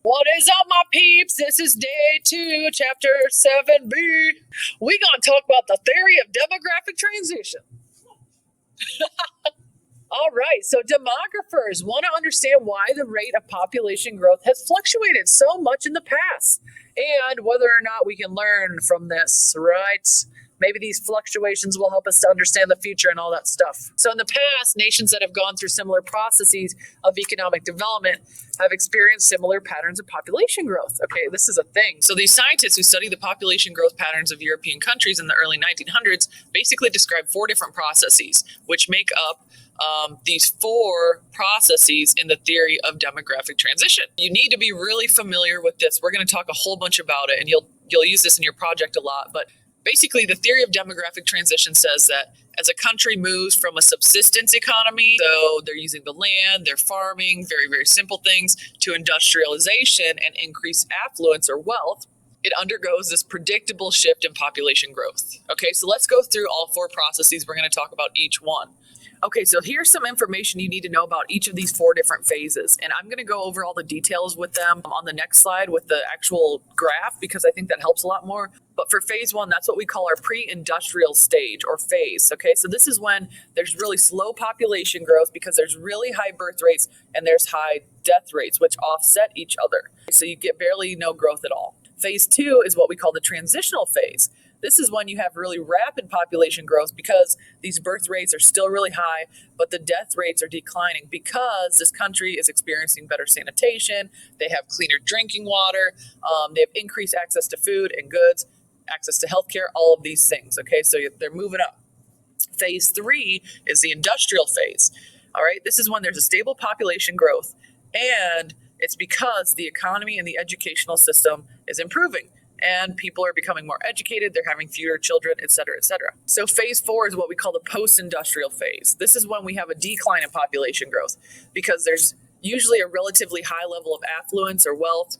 What is up, my peeps? This is day 2, chapter 7b. We gonna talk about the theory of demographic transition. All right, so demographers want to understand why the rate of population growth has fluctuated so much in the past and whether or not we can learn from this, right? Maybe these fluctuations will help us to understand the future and all that stuff. So in the past, nations that have gone through similar processes of economic development have experienced similar patterns of population growth. Okay, this is a thing. So these scientists who study the population growth patterns of European countries in the early 1900s basically describe 4 different processes, which make up these 4 processes in the theory of demographic transition. You need to be really familiar with this. We're going to talk a whole bunch about it, and you'll use this in your project a lot, but basically, the theory of demographic transition says that as a country moves from a subsistence economy, so they're using the land, they're farming, very, very simple things, to industrialization and increased affluence or wealth, it undergoes this predictable shift in population growth. Okay, so let's go through all 4 processes. We're going to talk about each one. Okay, so here's some information you need to know about each of these 4 different phases. And I'm going to go over all the details with them on the next slide with the actual graph because I think that helps a lot more. But for phase 1, that's what we call our pre-industrial stage or phase. Okay, so this is when there's really slow population growth because there's really high birth rates and there's high death rates, which offset each other. So you get barely no growth at all. Phase 2 is what we call the transitional phase. This is when you have really rapid population growth because these birth rates are still really high, but the death rates are declining because this country is experiencing better sanitation, they have cleaner drinking water, they have increased access to food and goods, access to healthcare, all of these things. Okay, so they're moving up. Phase 3 is the industrial phase. All right, this is when there's a stable population growth, and it's because the economy and the educational system is improving. And people are becoming more educated, they're having fewer children, et cetera, et cetera. So phase 4 is what we call the post-industrial phase. This is when we have a decline in population growth because there's usually a relatively high level of affluence or wealth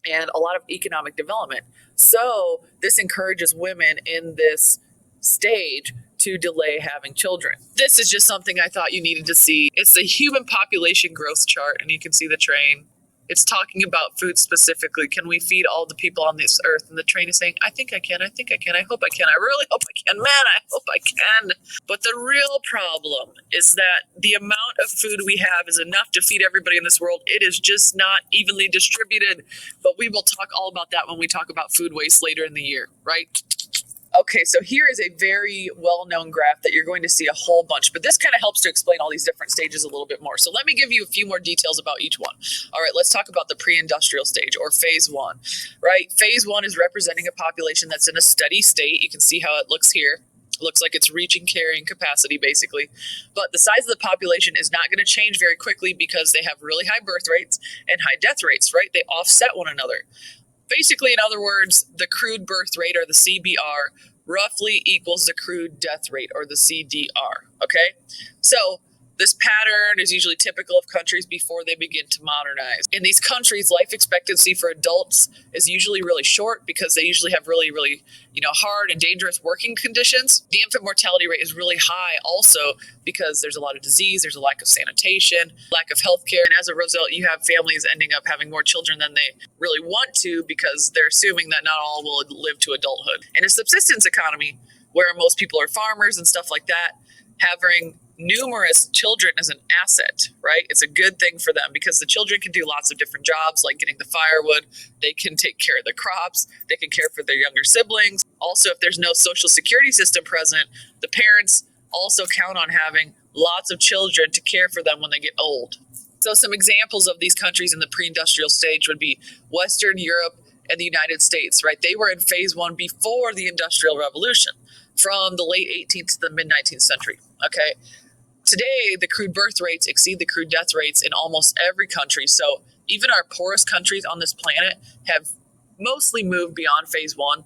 and a lot of economic development. So this encourages women in this stage to delay having children. This is just something I thought you needed to see. It's the human population growth chart, and you can see the train. It's talking about food specifically. Can we feed all the people on this earth? And the train is saying, I think I can, I think I can, I hope I can, I really hope I can, man, I hope I can. But the real problem is that the amount of food we have is enough to feed everybody in this world. It is just not evenly distributed. But we will talk all about that when we talk about food waste later in the year, right? Okay, so here is a very well-known graph that you're going to see a whole bunch, but this kind of helps to explain all these different stages a little bit more. So let me give you a few more details about each one. All right, let's talk about the pre-industrial stage or phase 1, right? Phase 1 is representing a population that's in a steady state. You can see how it looks here. It looks like it's reaching carrying capacity, basically. But the size of the population is not going to change very quickly because they have really high birth rates and high death rates, right? They offset one another. Basically, in other words, the crude birth rate, or the CBR, roughly equals the crude death rate, or the CDR, okay? So this pattern is usually typical of countries before they begin to modernize. In these countries, life expectancy for adults is usually really short because they usually have really, really, hard and dangerous working conditions. The infant mortality rate is really high also because there's a lot of disease, there's a lack of sanitation, lack of healthcare, and as a result, you have families ending up having more children than they really want to because they're assuming that not all will live to adulthood. In a subsistence economy, where most people are farmers and stuff like that, having numerous children is an asset, right? It's a good thing for them because the children can do lots of different jobs like getting the firewood. They can take care of the crops. They can care for their younger siblings. Also, if there's no social security system present, the parents also count on having lots of children to care for them when they get old. So some examples of these countries in the pre-industrial stage would be Western Europe and the United States, right? They were in phase 1 before the Industrial Revolution from the late 18th to the mid-19th century, okay? Today, the crude birth rates exceed the crude death rates in almost every country. So even our poorest countries on this planet have mostly moved beyond phase 1.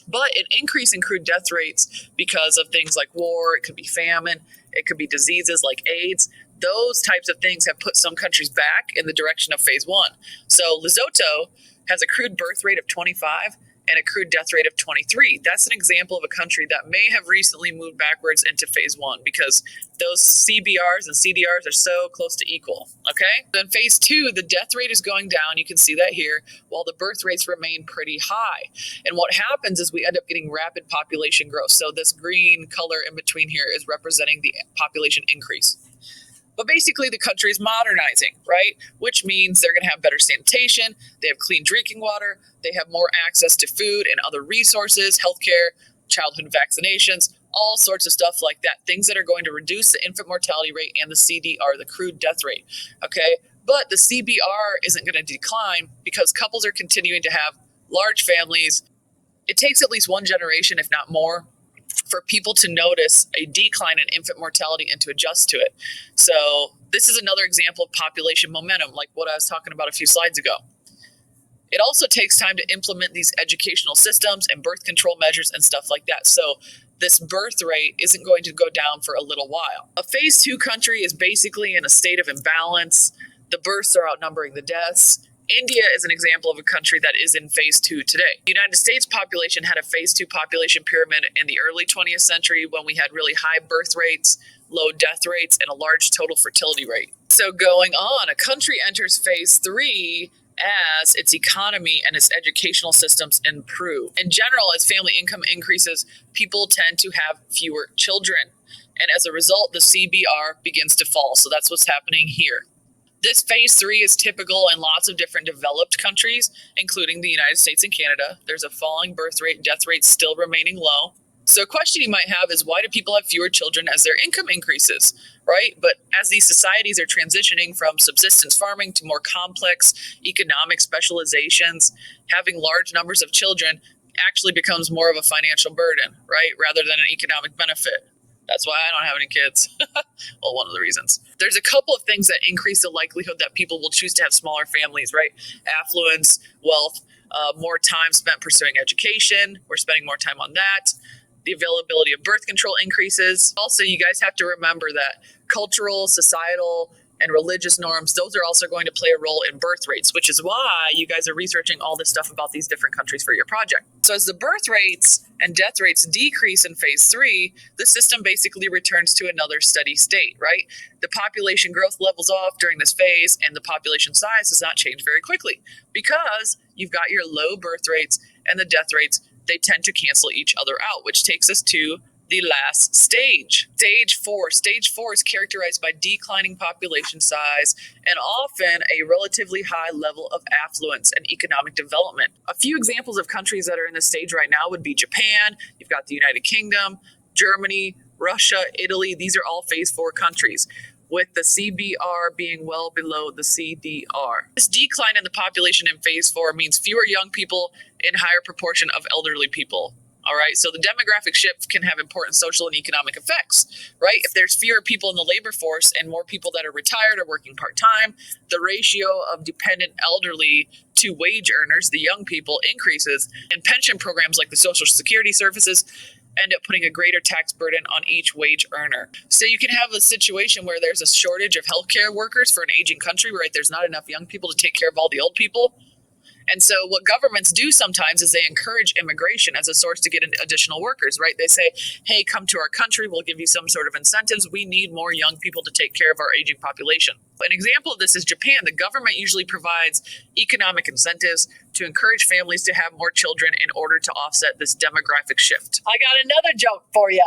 But an increase in crude death rates because of things like war, it could be famine, it could be diseases like AIDS. Those types of things have put some countries back in the direction of phase 1. So Lesotho has a crude birth rate of 25 and accrued death rate of 23. That's an example of a country that may have recently moved backwards into phase 1 because those CBRs and CDRs are so close to equal, okay? Then phase 2, the death rate is going down. You can see that here, while the birth rates remain pretty high. And what happens is we end up getting rapid population growth. So this green color in between here is representing the population increase. But basically, the country is modernizing, right? Which means they're going to have better sanitation, they have clean drinking water, they have more access to food and other resources, healthcare, childhood vaccinations, all sorts of stuff like that. Things that are going to reduce the infant mortality rate and the CDR, the crude death rate, okay? But the CBR isn't going to decline because couples are continuing to have large families. It takes at least one generation, if not more, for people to notice a decline in infant mortality and to adjust to it. So this is another example of population momentum, like what I was talking about a few slides ago. It also takes time to implement these educational systems and birth control measures and stuff like that. So this birth rate isn't going to go down for a little while. A phase 2 country is basically in a state of imbalance. The births are outnumbering the deaths. India is an example of a country that is in phase 2 today. The United States population had a phase 2 population pyramid in the early 20th century when we had really high birth rates, low death rates, and a large total fertility rate. So going on, a country enters phase 3 as its economy and its educational systems improve. In general, as family income increases, people tend to have fewer children. And as a result, the CBR begins to fall. So that's what's happening here. This phase 3 is typical in lots of different developed countries, including the United States and Canada. There's a falling birth rate, death rate still remaining low. So a question you might have is, why do people have fewer children as their income increases, right? But as these societies are transitioning from subsistence farming to more complex economic specializations, having large numbers of children actually becomes more of a financial burden, right? Rather than an economic benefit. That's why I don't have any kids. Well, one of the reasons. There's a couple of things that increase the likelihood that people will choose to have smaller families, right? Affluence, wealth, more time spent pursuing education. We're spending more time on that. The availability of birth control increases. Also, you guys have to remember that cultural, societal, and religious norms, those are also going to play a role in birth rates, which is why you guys are researching all this stuff about these different countries for your project. So as the birth rates and death rates decrease in phase 3, the system basically returns to another steady state, right? The population growth levels off during this phase, and the population size does not change very quickly because you've got your low birth rates and the death rates. They tend to cancel each other out, which takes us to the last stage. Stage 4. Stage 4 is characterized by declining population size and often a relatively high level of affluence and economic development. A few examples of countries that are in this stage right now would be Japan, you've got the United Kingdom, Germany, Russia, Italy. These are all phase 4 countries, with the CBR being well below the CDR. This decline in the population in phase 4 means fewer young people in higher proportion of elderly people. All right, so the demographic shift can have important social and economic effects, right? If there's fewer people in the labor force and more people that are retired or working part-time, the ratio of dependent elderly to wage earners, the young people, increases, and pension programs like the Social Security services end up putting a greater tax burden on each wage earner. So you can have a situation where there's a shortage of healthcare workers for an aging country, right? There's not enough young people to take care of all the old people. And so what governments do sometimes is they encourage immigration as a source to get in additional workers, right? They say, hey, come to our country. We'll give you some sort of incentives. We need more young people to take care of our aging population. An example of this is Japan. The government usually provides economic incentives to encourage families to have more children in order to offset this demographic shift. I got another joke for you.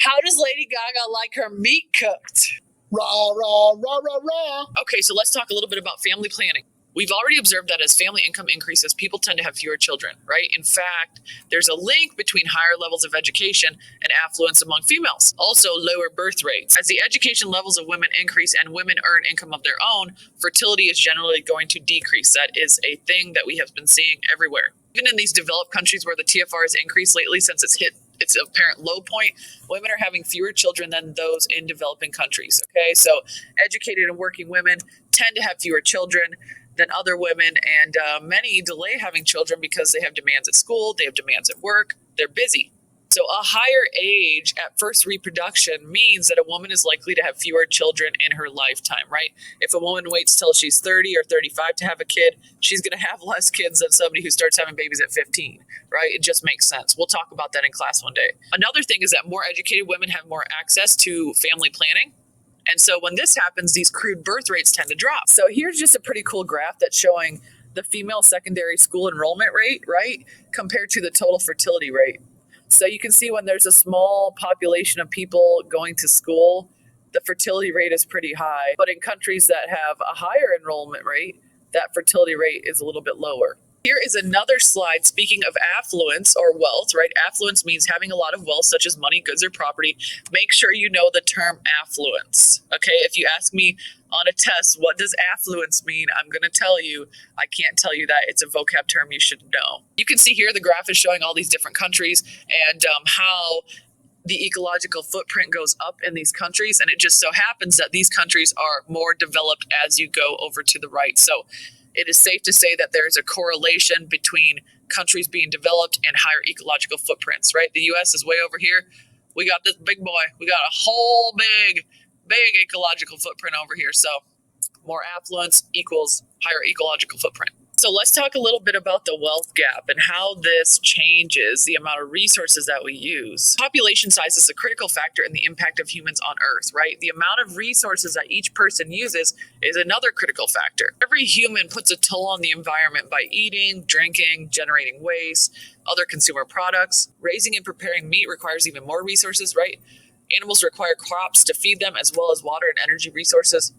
How does Lady Gaga like her meat cooked? Rah, rah, rah, rah, rah. Okay, so let's talk a little bit about family planning. We've already observed that as family income increases, people tend to have fewer children, right? In fact, there's a link between higher levels of education and affluence among females. Also, lower birth rates. As the education levels of women increase and women earn income of their own, fertility is generally going to decrease. That is a thing that we have been seeing everywhere. Even in these developed countries where the TFR has increased lately since it's hit its apparent low point, women are having fewer children than those in developing countries, okay? So educated and working women tend to have fewer children than other women, and many delay having children because they have demands at school, they have demands at work, they're busy. So a higher age at first reproduction means that a woman is likely to have fewer children in her lifetime, right? If a woman waits till she's 30 or 35 to have a kid, she's going to have less kids than somebody who starts having babies at 15, right? It just makes sense. We'll talk about that in class one day. Another thing is that more educated women have more access to family planning. And so when this happens, these crude birth rates tend to drop. So here's just a pretty cool graph that's showing the female secondary school enrollment rate, right, compared to the total fertility rate. So you can see when there's a small population of people going to school, the fertility rate is pretty high. But in countries that have a higher enrollment rate, that fertility rate is a little bit lower. Here is another slide speaking of affluence or wealth, right? Affluence means having a lot of wealth, such as money, goods, or property. Make sure you know the term affluence, okay? If you ask me on a test, what does affluence mean? I'm going to tell you, I can't tell you that. It's a vocab term you should know. You can see here the graph is showing all these different countries and how the ecological footprint goes up in these countries. And it just so happens that these countries are more developed as you go over to the right. So it is safe to say that there is a correlation between countries being developed and higher ecological footprints, right? The U.S. is way over here. We got this big boy. We got a whole big ecological footprint over here. So more affluence equals higher ecological footprint. So let's talk a little bit about the wealth gap and how this changes the amount of resources that we use. Population size is a critical factor in the impact of humans on Earth, right? The amount of resources that each person uses is another critical factor. Every human puts a toll on the environment by eating, drinking, generating waste, other consumer products. Raising and preparing meat requires even more resources, right? Animals require crops to feed them as well as water and energy resources.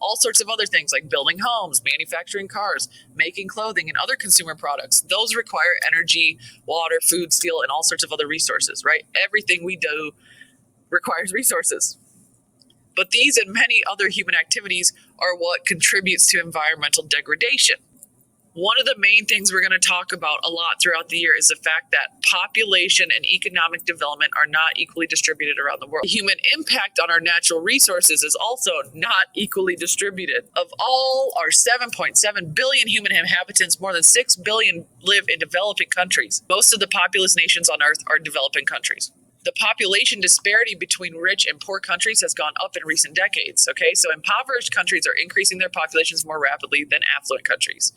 All sorts of other things like building homes, manufacturing cars, making clothing, and other consumer products. Those require energy, water, food, steel, and all sorts of other resources, right? Everything we do requires resources. But these and many other human activities are what contributes to environmental degradation. One of the main things we're going to talk about a lot throughout the year is the fact that population and economic development are not equally distributed around the world. The human impact on our natural resources is also not equally distributed. Of all our 7.7 billion human inhabitants, more than 6 billion live in developing countries. Most of the populous nations on Earth are developing countries. The population disparity between rich and poor countries has gone up in recent decades, okay? So impoverished countries are increasing their populations more rapidly than affluent countries.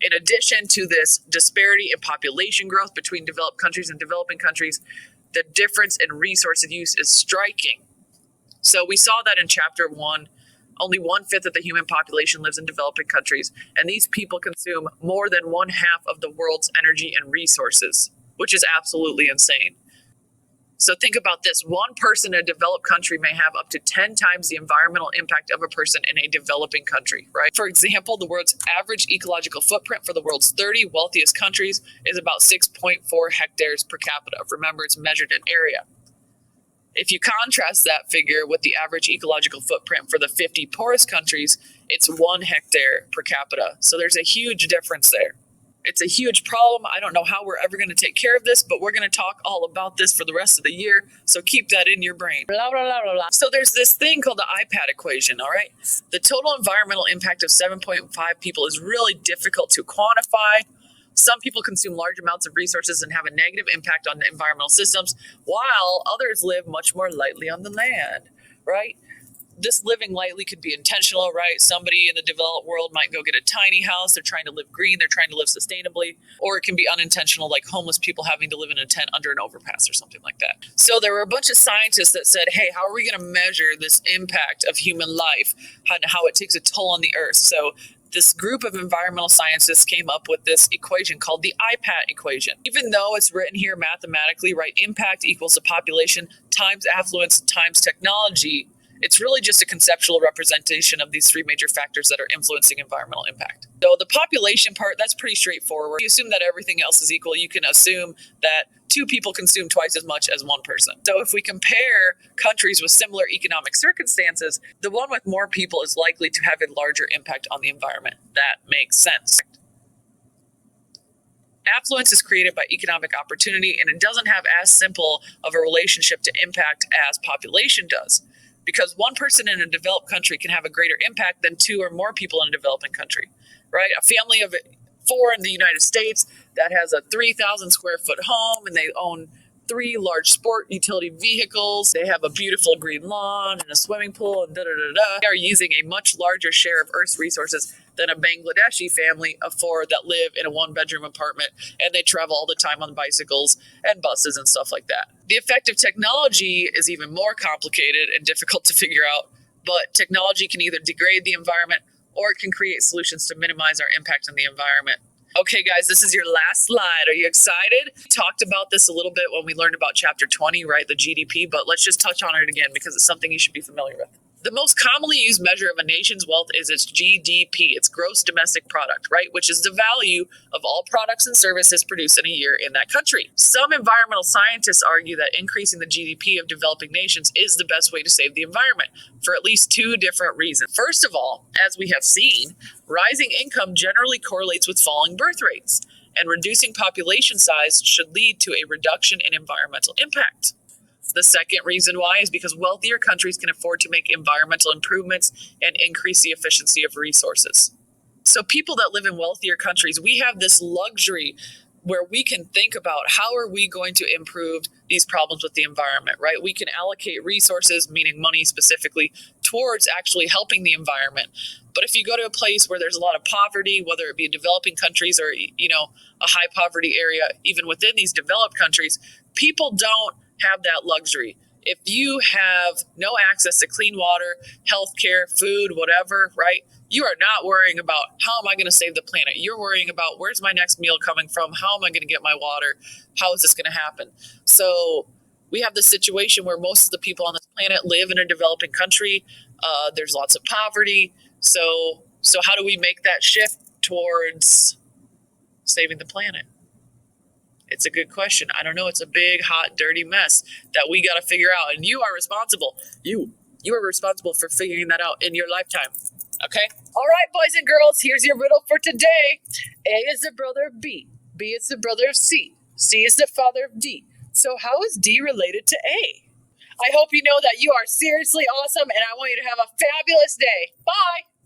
In addition to this disparity in population growth between developed countries and developing countries, the difference in resource use is striking. So we saw that in chapter 1, only 1/5 of the human population lives in developing countries, and these people consume more than 1/2 of the world's energy and resources, which is absolutely insane. So think about this. One person in a developed country may have up to 10 times the environmental impact of a person in a developing country, right? For example, the world's average ecological footprint for the world's 30 wealthiest countries is about 6.4 hectares per capita. Remember, it's measured in area. If you contrast that figure with the average ecological footprint for the 50 poorest countries, it's 1 hectare per capita. So there's a huge difference there. It's a huge problem. I don't know how we're ever going to take care of this, but we're going to talk all about this for the rest of the year. So keep that in your brain. Blah, blah, blah, blah, blah. So there's this thing called the IPAT equation, all right? The total environmental impact of 7.5 people is really difficult to quantify. Some people consume large amounts of resources and have a negative impact on the environmental systems, while others live much more lightly on the land, right? This living lightly could be intentional, right? Somebody in the developed world might go get a tiny house. They're trying to live green. They're trying to live sustainably. Or it can be unintentional, like homeless people having to live in a tent under an overpass or something like that. So there were a bunch of scientists that said, hey, how are we going to measure this impact of human life and how it takes a toll on the earth? So this group of environmental scientists came up with this equation called the IPAT equation. Even though it's written here mathematically, right, impact equals the population times affluence times technology, it's really just a conceptual representation of these 3 major factors that are influencing environmental impact. So the population part, that's pretty straightforward. You assume that everything else is equal. You can assume that 2 people consume twice as much as 1 person. So if we compare countries with similar economic circumstances, the one with more people is likely to have a larger impact on the environment. That makes sense. Affluence is created by economic opportunity, and it doesn't have as simple of a relationship to impact as population does. Because 1 person in a developed country can have a greater impact than 2 or more people in a developing country, right? A family of 4 in the United States that has a 3,000 square foot home, and they own 3 large sport utility vehicles. They have a beautiful green lawn and a swimming pool and They are using a much larger share of Earth's resources than a Bangladeshi family of 4 that live in a 1-bedroom apartment, and they travel all the time on bicycles and buses and stuff like that. The effect of technology is even more complicated and difficult to figure out, but technology can either degrade the environment or it can create solutions to minimize our impact on the environment. Okay, guys, this is your last slide. Are you excited? We talked about this a little bit when we learned about chapter 20, right? The GDP, but let's just touch on it again because it's something you should be familiar with. The most commonly used measure of a nation's wealth is its GDP, its gross domestic product, right? Which is the value of all products and services produced in a year in that country. Some environmental scientists argue that increasing the GDP of developing nations is the best way to save the environment for at least 2 different reasons. First of all, as we have seen, rising income generally correlates with falling birth rates, and reducing population size should lead to a reduction in environmental impact. The second reason why is because wealthier countries can afford to make environmental improvements and increase the efficiency of resources. So people that live in wealthier countries, we have this luxury where we can think about how are we going to improve these problems with the environment, right? We can allocate resources, meaning money specifically, towards actually helping the environment. But if you go to a place where there's a lot of poverty, whether it be developing countries or, a high poverty area, even within these developed countries, people don't have that luxury. If you have no access to clean water, healthcare, food, whatever, right? You are not worrying about how am I going to save the planet. You're worrying about where's my next meal coming from? How am I going to get my water? How is this going to happen? So we have this situation where most of the people on this planet live in a developing country. There's lots of poverty. So how do we make that shift towards saving the planet? It's a good question. I don't know. It's a big, hot, dirty mess that we got to figure out. And you are responsible. You are responsible for figuring that out in your lifetime. Okay? All right, boys and girls, here's your riddle for today. A is the brother of B. B is the brother of C. C is the father of D. So how is D related to A? I hope you know that you are seriously awesome, and I want you to have a fabulous day. Bye.